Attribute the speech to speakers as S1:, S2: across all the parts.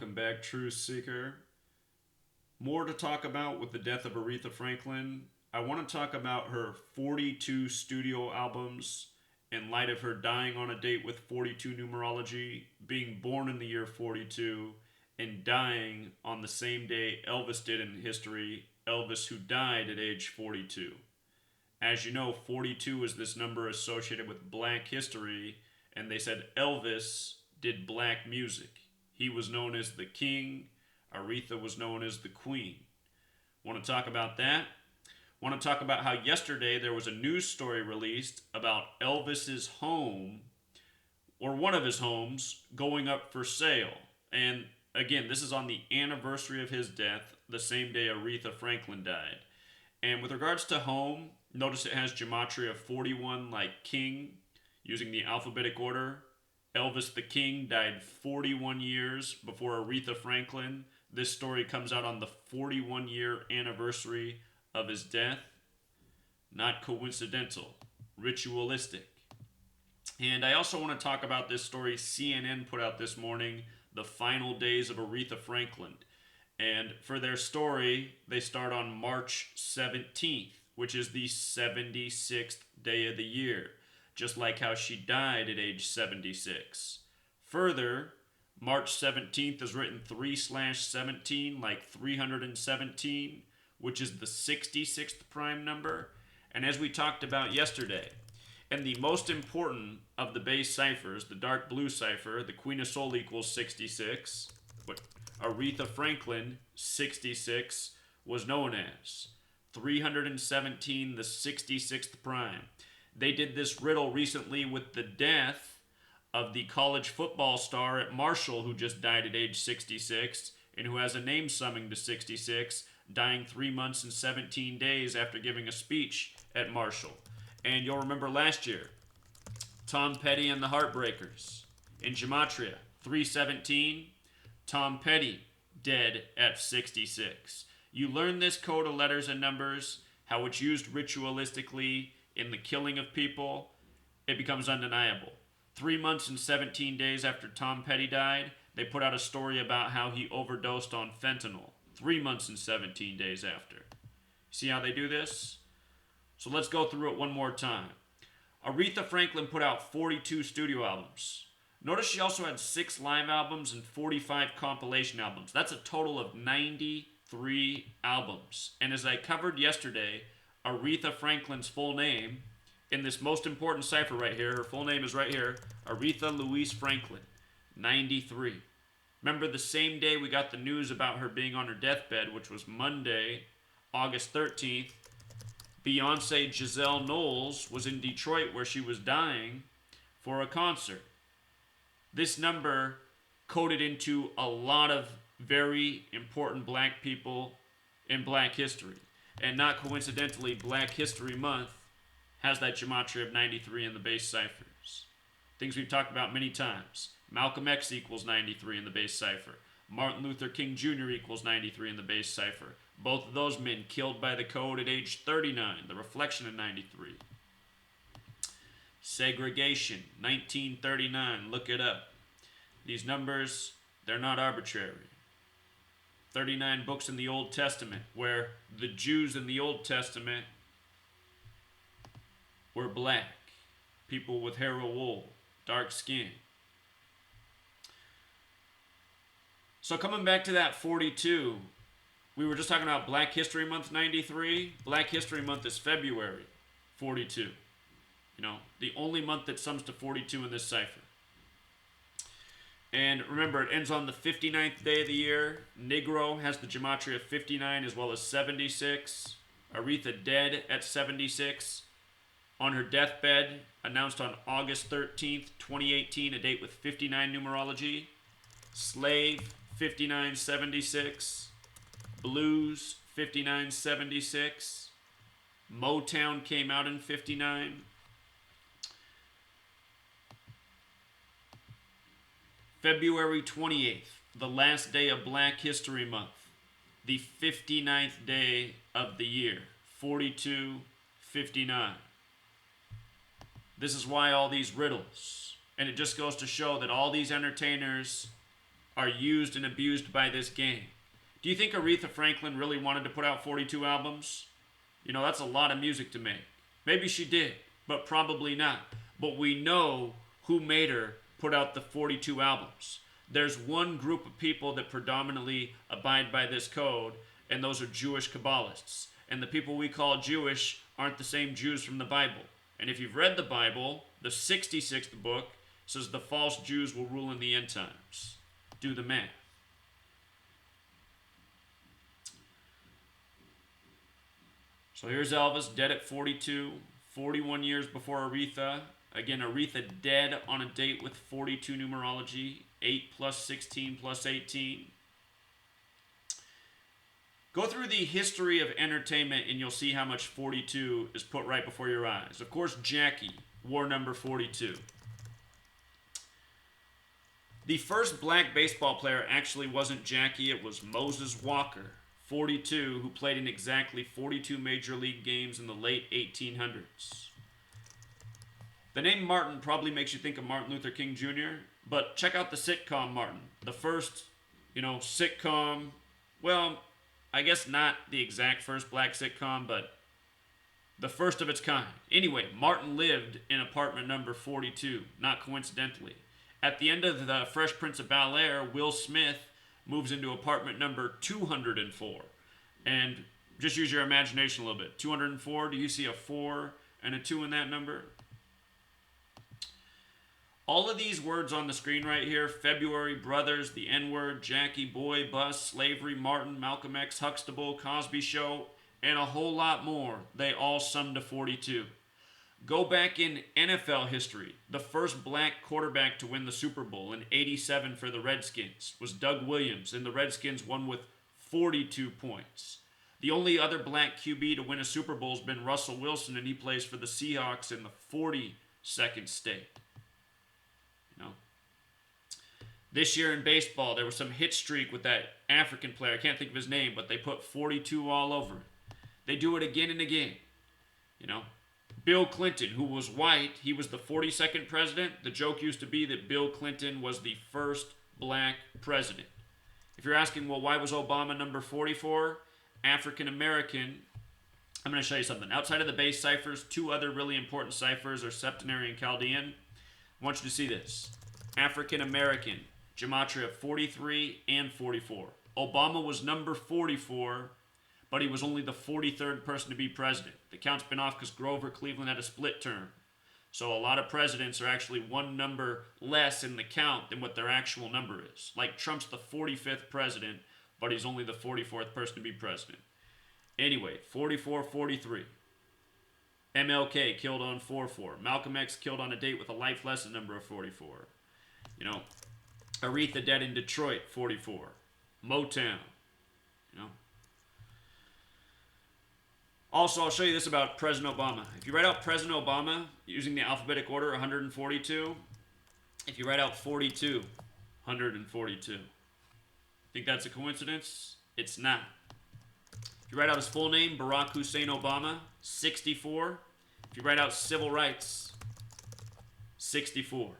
S1: Welcome back, Truth Seeker. More to talk about with the death of Aretha Franklin. I want to talk about her 42 studio albums in light of her dying on a date with 42 numerology, being born in the year 42, and dying on the same day Elvis did in history, Elvis who died at age 42. As you know, 42 is this number associated with black history, and they said Elvis did black music. He was known as the king, Aretha was known as the queen. Want to talk about that? Want to talk about how yesterday there was a news story released about Elvis's home, or one of his homes, going up for sale. And again, this is on the anniversary of his death, the same day Aretha Franklin died. And with regards to home, notice it has Gematria 41 like king, using the alphabetic order. Elvis the King died 41 years before Aretha Franklin. This story comes out on the 41-year anniversary of his death. Not coincidental, ritualistic. And I also want to talk about this story CNN put out this morning, the final days of Aretha Franklin. And for their story, they start on March 17th, which is the 76th day of the year, just like how she died at age 76. Further, March 17th is written 3/17, like 317, which is the 66th prime number. And as we talked about yesterday, and the most important of the base ciphers, the dark blue cipher, the Queen of Soul equals 66, what Aretha Franklin, 66, was known as 317, the 66th prime. They did this riddle recently with the death of the college football star at Marshall who just died at age 66 and who has a name summing to 66, dying 3 months and 17 days after giving a speech at Marshall. And you'll remember last year, Tom Petty and the Heartbreakers. In Gematria, 317, Tom Petty dead at 66. You learn this code of letters and numbers, how it's used ritualistically in the killing of people, it becomes undeniable. 3 months and 17 days after Tom Petty died, they put out a story about how he overdosed on fentanyl. 3 months and 17 days after. See how they do this? So let's go through it one more time. Aretha Franklin put out 42 studio albums. Notice she also had 6 live albums and 45 compilation albums. That's a total of 93 albums. And as I covered yesterday, Aretha Franklin's full name, in this most important cipher right here, her full name is right here, Aretha Louise Franklin, 93. Remember the same day we got the news about her being on her deathbed, which was Monday, August 13th, Beyonce Giselle Knowles was in Detroit where she was dying for a concert. This number coded into a lot of very important black people in black history. And not coincidentally, Black History Month has that gematria of 93 in the base ciphers. Things we've talked about many times. Malcolm X equals 93 in the base cipher. Martin Luther King Jr. equals 93 in the base cipher. Both of those men killed by the code at age 39, the reflection of 93. Segregation, 1939, look it up. These numbers, they're not arbitrary. 39 books in the Old Testament, where the Jews in the Old Testament were black, people with hair of wool, dark skin. So coming back to that 42, we were just talking about Black History Month 93. Black History Month is February 42. You know, the only month that sums to 42 in this cipher. And remember, it ends on the 59th day of the year. Negro has the gematria of 59 as well as 76. Aretha dead at 76. On her deathbed, announced on August 13th, 2018, a date with 59 numerology. Slave, 5976. Blues, 5976. Motown came out in 59. February 28th, the last day of Black History Month, the 59th day of the year, 4259. This is why all these riddles, and it just goes to show that all these entertainers are used and abused by this gang. Do you think Aretha Franklin really wanted to put out 42 albums? You know, that's a lot of music to make. Maybe she did, but probably not. But we know who made her put out the 42 albums. There's one group of people that predominantly abide by this code, and those are Jewish Kabbalists. And the people we call Jewish aren't the same Jews from the Bible. And if you've read the Bible, the 66th book says the false Jews will rule in the end times. Do the math. So here's Elvis, dead at 42, 41 years before Aretha. Again, Aretha dead on a date with 42 numerology, 8 plus 16 plus 18. Go through the history of entertainment and you'll see how much 42 is put right before your eyes. Of course, Jackie wore number 42. The first black baseball player actually wasn't Jackie, it was Moses Walker, 42, who played in exactly 42 major league games in the late 1800s. The name Martin probably makes you think of Martin Luther King Jr., but check out the sitcom Martin. The first, sitcom, well, I guess not the exact first black sitcom, but the first of its kind. Anyway, Martin lived in apartment number 42, not coincidentally. At the end of the Fresh Prince of Bel-Air, Will Smith moves into apartment number 204. And just use your imagination a little bit. 204, do you see a 4 and a 2 in that number? All of these words on the screen right here, February, brothers, the N-word, Jackie, boy, bus, slavery, Martin, Malcolm X, Huxtable, Cosby Show, and a whole lot more, they all sum to 42. Go back in NFL history. The first black quarterback to win the Super Bowl in '87 for the Redskins was Doug Williams, and the Redskins won with 42 points. The only other black QB to win a Super Bowl has been Russell Wilson, and he plays for the Seahawks in the 42nd state. This year in baseball, there was some hit streak with that African player. I can't think of his name, but they put 42 all over it. They do it again and again. Bill Clinton, who was white, he was the 42nd president. The joke used to be that Bill Clinton was the first black president. If you're asking, well, why was Obama number 44? African American. I'm going to show you something. Outside of the base ciphers, two other really important ciphers are septenary and Chaldean. I want you to see this. African American, Gematria 43 and 44. Obama was number 44, but he was only the 43rd person to be president. The count's been off because Grover Cleveland had a split term. So a lot of presidents are actually one number less in the count than what their actual number is. Like Trump's the 45th president, but he's only the 44th person to be president. Anyway, 44-43. MLK killed on 4-4. Malcolm X killed on a date with a life lesson number of 44. Aretha dead in Detroit, 44. Motown. Also, I'll show you this about President Obama. If you write out President Obama using the alphabetic order, 142. If you write out 42, 142. Think that's a coincidence? It's not. If you write out his full name, Barack Hussein Obama, 64. If you write out civil rights, 64.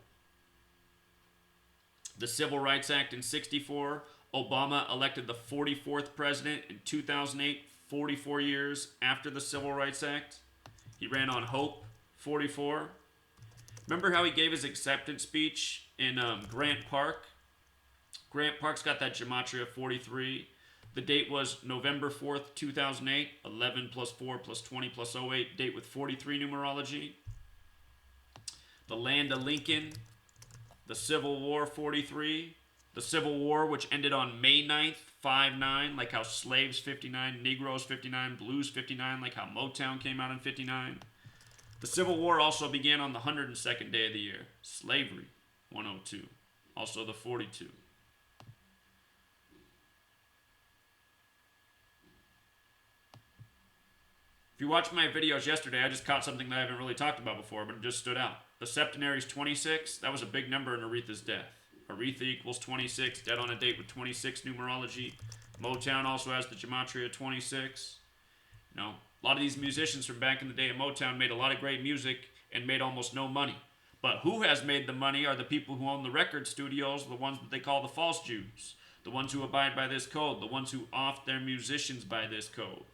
S1: The Civil Rights Act in 64, Obama elected the 44th president in 2008, 44 years after the Civil Rights Act. He ran on Hope, 44. Remember how he gave his acceptance speech in Grant Park? Grant Park's got that Gematria 43. The date was November 4th, 2008, 11 plus 4 plus 20 plus 08, date with 43 numerology. The Land of Lincoln, the Civil War 43, the Civil War which ended on May 9th, 5-9, like how slaves 59, Negroes 59, blues 59, like how Motown came out in 59. The Civil War also began on the 102nd day of the year, slavery 102, also the 42. If you watched my videos yesterday, I just caught something that I haven't really talked about before, but it just stood out. The septenary is 26. That was a big number in Aretha's death. Aretha equals 26, dead on a date with 26 numerology. Motown also has the Gematria 26. A lot of these musicians from back in the day at Motown made a lot of great music and made almost no money. But who has made the money are the people who own the record studios, the ones that they call the false Jews, the ones who abide by this code, the ones who off their musicians by this code.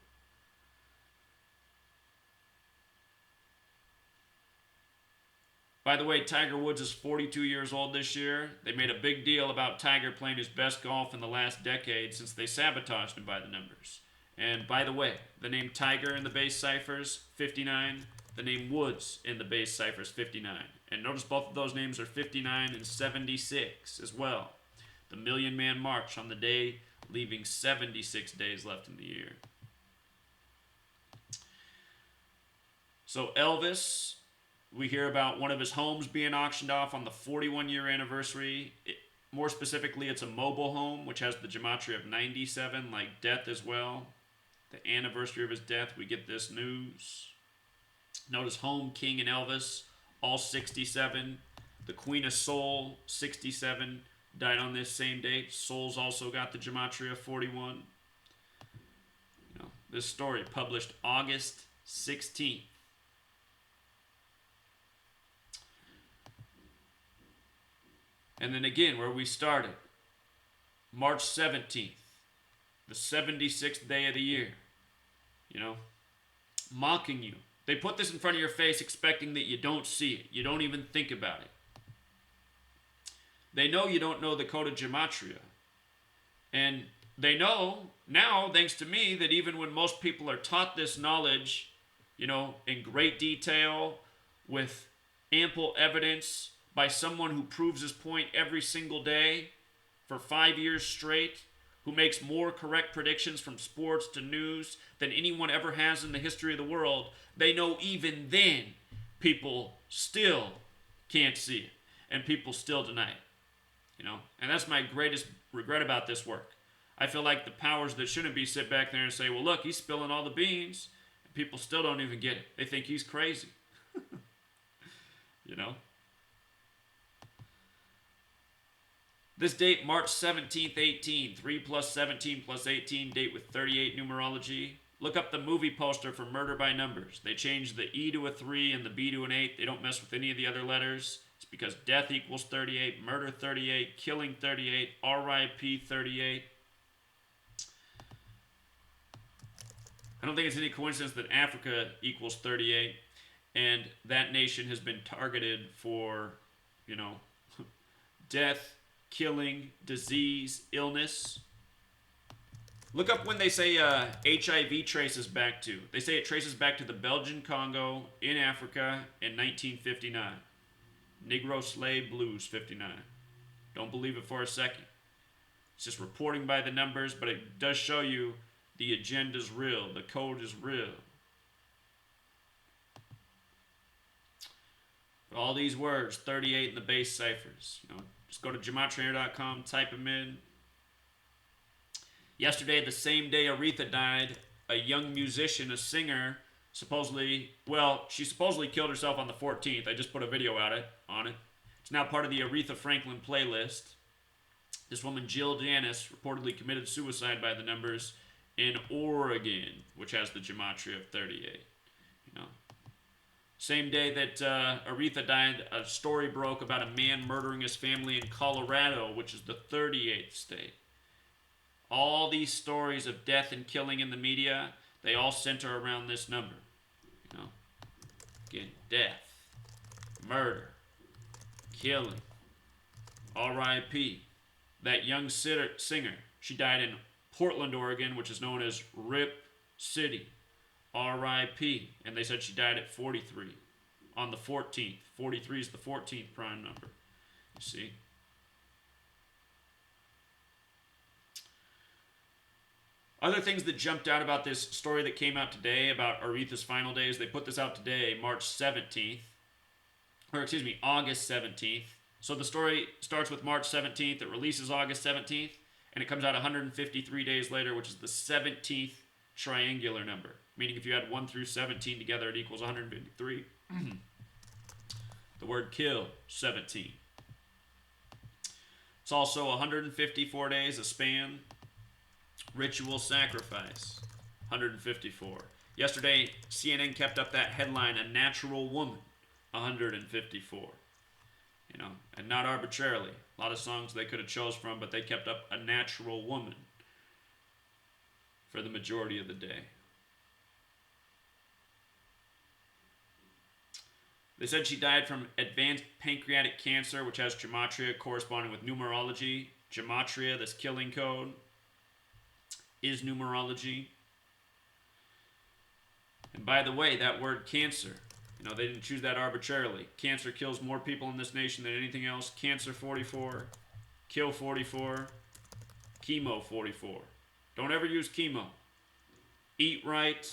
S1: By the way, Tiger Woods is 42 years old this year. They made a big deal about Tiger playing his best golf in the last decade since they sabotaged him by the numbers. And by the way, the name Tiger in the base ciphers, 59. The name Woods in the base ciphers, 59. And notice both of those names are 59 and 76 as well. The Million Man March on the day, leaving 76 days left in the year. So Elvis, we hear about one of his homes being auctioned off on the 41-year anniversary. More specifically, it's a mobile home, which has the gematria of 97, like death as well. The anniversary of his death, we get this news. Notice home, king, and Elvis, all 67. The Queen of Soul, 67, died on this same date. Soul's also got the gematria of 41. This story published August 16th. And then again, where we started, March 17th, the 76th day of the year, mocking you. They put this in front of your face expecting that you don't see it. You don't even think about it. They know you don't know the code of gematria. And they know now, thanks to me, that even when most people are taught this knowledge, in great detail, with ample evidence, by someone who proves his point every single day for 5 years straight, who makes more correct predictions from sports to news than anyone ever has in the history of the world, they know even then people still can't see it. And people still deny it. And that's my greatest regret about this work. I feel like the powers that shouldn't be sit back there and say, well, look, he's spilling all the beans. And people still don't even get it. They think he's crazy. This date, March 17th, 18. 3 plus 17 plus 18, date with 38 numerology. Look up the movie poster for Murder by Numbers. They changed the E to a 3 and the B to an 8. They don't mess with any of the other letters. It's because death equals 38, murder 38, killing 38, RIP 38. I don't think it's any coincidence that Africa equals 38, and that nation has been targeted for, death, killing, disease, illness. Look up when they say HIV traces back to. They say it traces back to the Belgian Congo in Africa in 1959. Negro Slave Blues 59. Don't believe it for a second. It's just reporting by the numbers, but it does show you the agenda's real. The code is real. But all these words, 38 in the base ciphers. Just go to gematria.com, type them in. Yesterday, the same day Aretha died, a young musician, a singer, she supposedly killed herself on the 14th. I just put a video on it. It's now part of the Aretha Franklin playlist. This woman, Jill Janis, reportedly committed suicide by the numbers in Oregon, which has the gematria of 38. Same day that Aretha died, a story broke about a man murdering his family in Colorado, which is the 38th state. All these stories of death and killing in the media, they all center around this number. Again, death, murder, killing, RIP. That young singer, she died in Portland, Oregon, which is known as Rip City. RIP. And they said she died at 43 on the 14th. 43 is the 14th prime number. You see? Other things that jumped out about this story that came out today about Aretha's final days, they put this out today, August 17th. So the story starts with March 17th, it releases August 17th, and it comes out 153 days later, which is the 17th triangular number. Meaning if you add 1 through 17 together, it equals 153. The word kill, 17. It's also 154 days, a span. Ritual sacrifice, 154. Yesterday, CNN kept up that headline, a natural woman, 154. you know, and not arbitrarily. A lot of songs they could have chose from, but they kept up a natural woman for the majority of the day. They said she died from advanced pancreatic cancer, which has gematria corresponding with numerology. Gematria, this killing code, is numerology. And by the way, that word cancer, you know, they didn't choose that arbitrarily. Cancer kills more people in this nation than anything else. Cancer 44, kill 44, chemo 44. Don't ever use chemo. Eat right.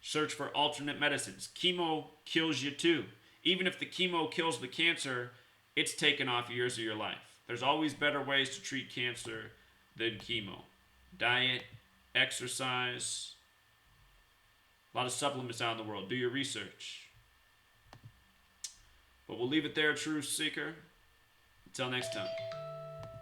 S1: Search for alternate medicines. Chemo kills you too. Even if the chemo kills the cancer, it's taken off years of your life. There's always better ways to treat cancer than chemo. Diet, exercise, a lot of supplements out in the world. Do your research. But we'll leave it there, Truth Seeker. Until next time.